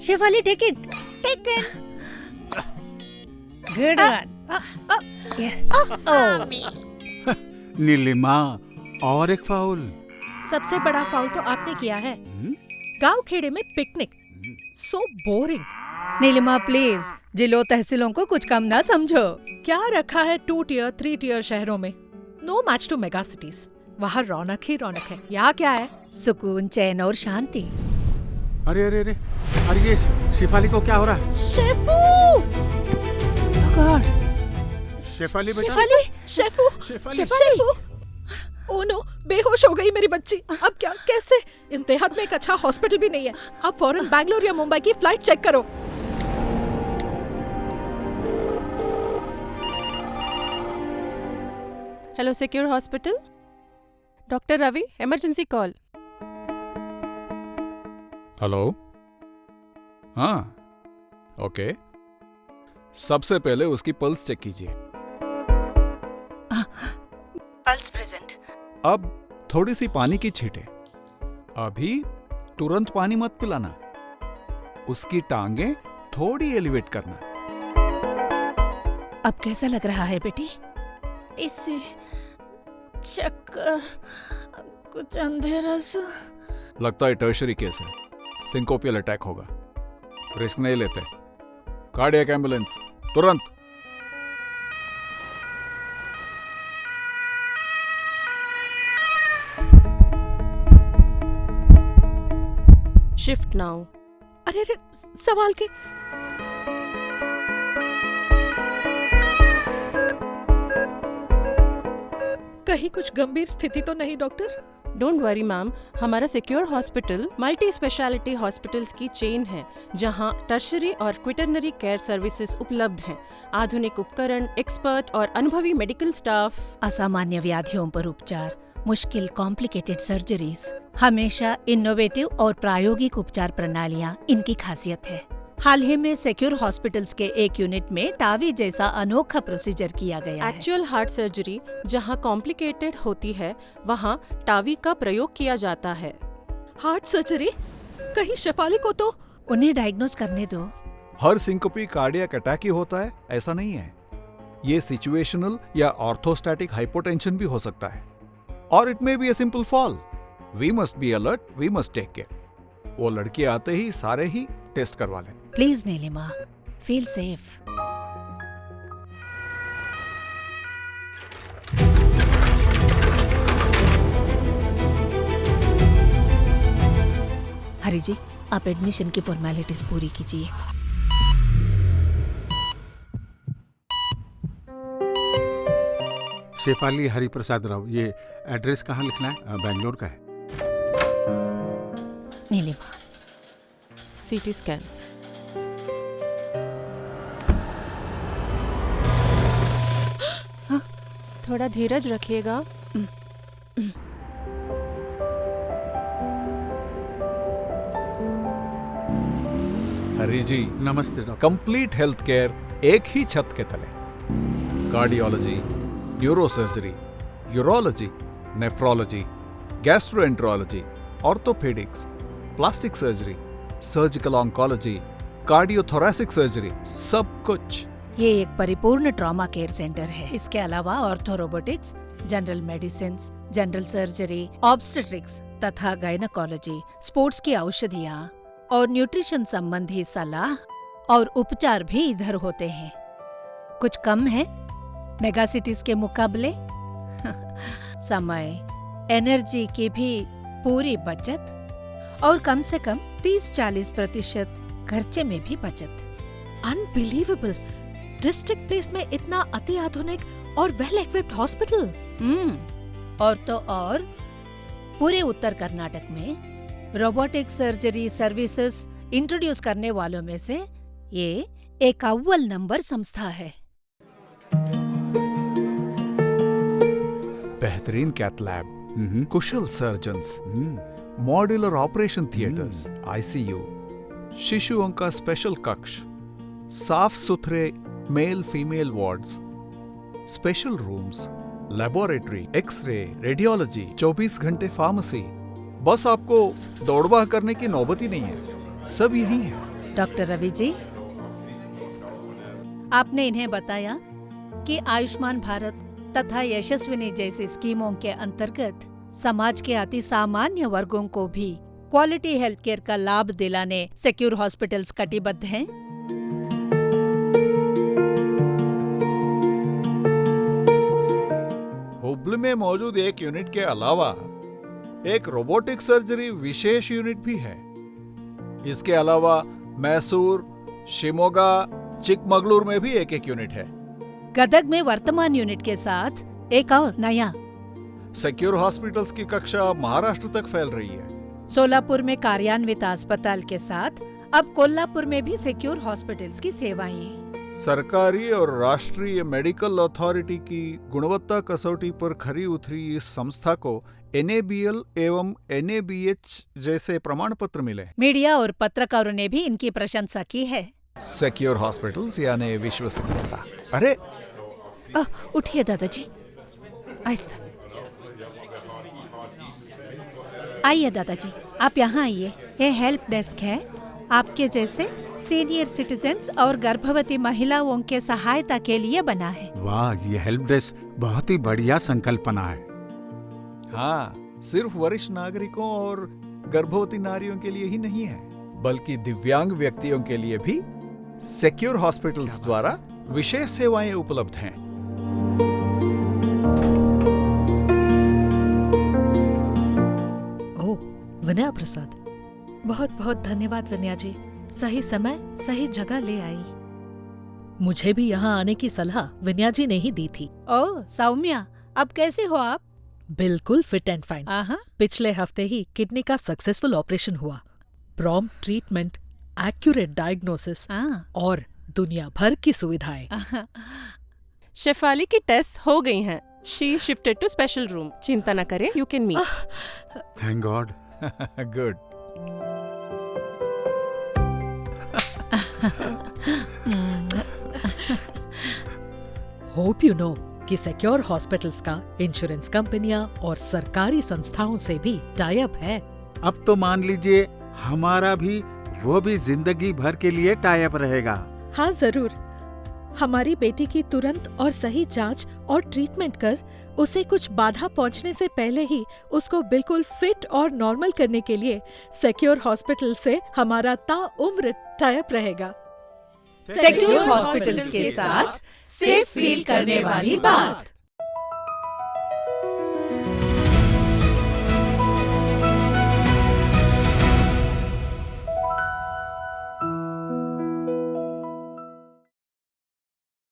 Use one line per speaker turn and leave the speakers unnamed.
Shefali, take it, take it. Good one.
Neelima, और एक foul.
सबसे बड़ा फाउल तो आपने किया है। गांव खेड़े में picnic, so boring.
Neelima please, जिलों तहसीलों को कुछ कम ना समझो।
क्या रखा है 2 टियर 3 टियर शहरों में? No match to mega cities. वहाँ रौनक ही रौनक है। यहाँ क्या है?
सुकून, चैन और शांति।
अरे अरे अरे अरे, ये शेफाली को क्या हो रहा है?
शेफू!
गॉड,
शेफाली बेटा,
शेफाली! शेफू!
शेफाली।
शेफू! ओह नो, बेहोश हो गई मेरी बच्ची। अब क्या, कैसे? इस देहात में एक अच्छा हॉस्पिटल भी नहीं है। अब फौरन बैंगलोर या मुंबई की फ्लाइट चेक करो।
Hello secure hospital, doctor Ravi, emergency call.
Hello, हाँ, ओके। सबसे पहले उसकी पल्स चेक कीजिए।
Pulse present.
अब थोड़ी सी पानी की छींटे। अभी तुरंत पानी मत पिलाना। उसकी टांगें थोड़ी एलिवेट करना।
अब कैसा लग रहा है बेटी?
इसे चक्कर, कुछ अंधेरा सा।
लगता है टर्शरी केस है, सिंकोपियल अटैक होगा। रिस्क नहीं लेते। कार्डियक एम्बुलेंस तुरंत।
Shift now.
अरे अरे, सवाल के। कहीं कुछ गंभीर स्थिति तो नहीं डॉक्टर?
डोंट वरी मैम, हमारा secure hospital multi speciality hospitals की चेन है, जहां टर्शरी और क्विटरनरी केयर सर्विसेज उपलब्ध हैं। आधुनिक उपकरण, एक्सपर्ट और अनुभवी मेडिकल स्टाफ।
असामान्य व्याधियों पर उपचार, मुश्किल कॉम्प्लिकेटेड सर्जरीज, हमेशा इनोवेटिव और प्रायोगिक उपचार प्रणालियां इनकी खासियत है। हाल ही में सिक्योर हॉस्पिटल्स के एक यूनिट में टावी जैसा अनोखा प्रोसीजर किया गया है।
एक्चुअल हार्ट सर्जरी जहां कॉम्प्लिकेटेड होती है, वहां टावी का प्रयोग किया जाता है।
Heart surgery? कहीं शेफाली को तो?
उन्हें डायग्नोस करने दो।
हर सिंकोपी कार्डियक अटैक ही होता है ऐसा नहीं है। ये सिचुएशनल या ऑर्थोस्टैटिक हाइपोटेंशन भी हो सकता है, और it may be a simple fall. We must be alert, we must take care. वो लड़की आते ही सारे ही टेस्ट करवा लें।
Please Neelima, feel safe. Hari ji, आप एडमिशन की फॉर्मेलिटीज पूरी कीजिए।
शेफाली हरिप्रसाद राव, ये एड्रेस कहाँ लिखना है? बैंगलोर का है।
Nilima,
CT scan. थोड़ा धीरज रखिएगा।
हरी जी,
नमस्ते डॉक्टर।
कंप्लीट हेल्थ केयर एक ही छत के तले। Cardiology, neurosurgery, urology, nephrology, gastroenterology, orthopaedics, plastic surgery, surgical oncology, cardiothoracic surgery, सब कुछ।
ये एक परिपूर्ण ट्रॉमा केयर सेंटर है। इसके अलावा orthorobotics, general medicine, general surgery, obstetrics तथा गायनेकोलॉजी, स्पोर्ट्स की औषधियाँ और न्यूट्रिशन संबंधी सलाह और उपचार भी इधर होते हैं। कुछ कम है मेगा सिटीज के मुकाबले। समय, एनर्जी की भी पूरी बचत और कम से कम 30-40% खर्चे में भी बचत।
अनबिलीवेबल! डिस्ट्रिक्ट प्लेस में इतना अति आधुनिक और वेल इक्विप्ड हॉस्पिटल।
और तो और पूरे उत्तर कर्नाटक में रोबोटिक सर्जरी सर्विसेज इंट्रोड्यूस करने वालों में से ये एक अव्वल नंबर संस्था है।
बेहतरीन कैथ लैब, कुशल surgeons, modular operation theatres, ICU, शिशुओं का स्पेशल कक्ष, साफ सुथरे male female wards, special rooms, laboratory, X ray, radiology, 24 घंटे फार्मेसी, बस आपको दौड़वाह करने की नौबत ही नहीं है, सब यही है।
डॉक्टर रवि जी, आपने इन्हें बताया कि आयुष्मान भारत तथा यशस्विनी जैसी स्कीमों के अंतर्गत समाज के अति सामान्य वर्गों को भी क्वालिटी हेल्थ केयर का लाभ दिलाने सिक्योर हॉस्पिटल्स कटिबद्ध हैं।
हुबली में मौजूद एक यूनिट के अलावा एक रोबोटिक सर्जरी विशेष यूनिट भी है। इसके अलावा मैसूर, शिमोगा, चिकमगलूर में भी एक यूनिट है।
गदग में वर्तमान यूनिट के साथ एक और नया
सिक्योर हॉस्पिटल्स की कक्षा महाराष्ट्र तक फैल रही है।
सोलापुर में कार्यान्वित अस्पताल के साथ अब कोल्हापुर में भी सिक्योर हॉस्पिटल्स की सेवाएं।
सरकारी और राष्ट्रीय मेडिकल अथॉरिटी की गुणवत्ता कसौटी पर खरी उतरी इस संस्था को NABL एवं NABH जैसे प्रमाण पत्र मिले।
मीडिया और पत्रकारों ने भी इनकी प्रशंसा की है।
सिक्योर हॉस्पिटल्स यानी विश्वसनीयता। अरे
उठिए दादाजी, आहिस्ता। आइए दादाजी, आप यहाँ आइए। ये हेल्प डेस्क है, आपके जैसे सीनियर सिटीजन्स और गर्भवती महिलाओं के सहायता के लिए बना है।
वाह, ये हेल्प डेस्क बहुत ही बढ़िया संकल्पना है।
हाँ, सिर्फ वरिष्ठ नागरिकों और गर्भवती नारियों के लिए ही नहीं है, बल्कि दिव्यांग व्यक्तियों के लिए भी सिक्योर हॉस्पिटल्स द्वारा विशेष सेवाएं उपलब्ध हैं।
ओह, विनया प्रसाद, बहुत बहुत धन्यवाद विनया जी। सही समय सही जगह ले आई। मुझे भी यहाँ आने की सलाह विनया जी ने ही दी थी।
ओह सौम्या, अब कैसे हो आप?
बिल्कुल फिट एंड फाइन।
आहा,
पिछले हफ्ते ही किडनी का सक्सेसफुल ऑपरेशन हुआ। प्रॉम्प्ट ट्रीटमेंट, एक्यूरेट डायग्नोसिस और दुनिया भर की सुविधाएं।
शेफाली की टेस्ट हो गई हैं। She shifted to special room. चिंता न करें, you can meet.
Thank God.
Good.
Hope you know कि सिक्योर हॉस्पिटल्स का इंश्योरेंस कंपनियां और सरकारी संस्थाओं से भी टाई अप है।
अब तो मान लीजिए हमारा भी वो भी जिंदगी भर के लिए टाई अप रहेगा।
हाँ जरूर। हमारी बेटी की तुरंत और सही जांच और ट्रीटमेंट कर उसे कुछ बाधा पहुंचने से पहले ही उसको बिल्कुल फिट और नॉर्मल करने के लिए सिक्योर हॉस्पिटल से हमारा ताउम्र टाई अप रहेगा।
सिक्योर हॉस्पिटल्स के साथ सेफ फील करने वाली बात।